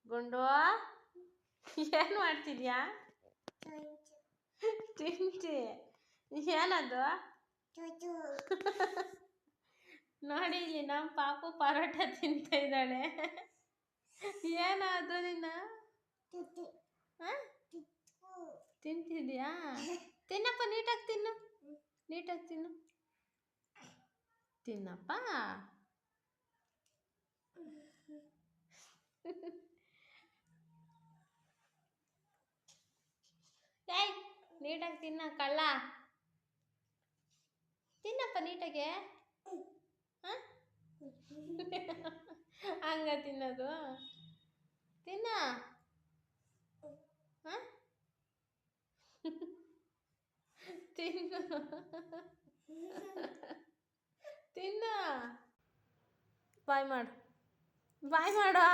ಗುಂಡು ಏನು ಮಾಡ್ತಿದ್ಯಾ? ತಿಂತಿ ಏನದು? ನೋಡಿ ಇಲ್ಲಿ ನಮ್ಮ ಪಾಪು ಪರೋಟ ತಿಂತಾ ಇದ್ದಾಳೆ. ಏನದು ನಿನ್ನ ತಿಂತಿದ್ಯಾ? ತಿನ್ನಪ್ಪ, ನೀಟಾಗಿ ತಿನ್ನು, ನೀಟಾಗಿ ತಿನ್ನು, ತಿನ್ನಪ್ಪ. ಏಯ್, ನೀಟಾಗಿ ತಿನ್ನ ಕಳ್ಳ, ತಿನ್ನಪ್ಪ ನೀಟಾಗೆ. ಹಂಗ ತಿನ್ನೋದು? ತಿನ್ನ. ತಿನ್ನು, ತಿನ್ನ. ಬಾಯ್ ಮಾಡು, ಬಾಯ್ ಮಾಡು.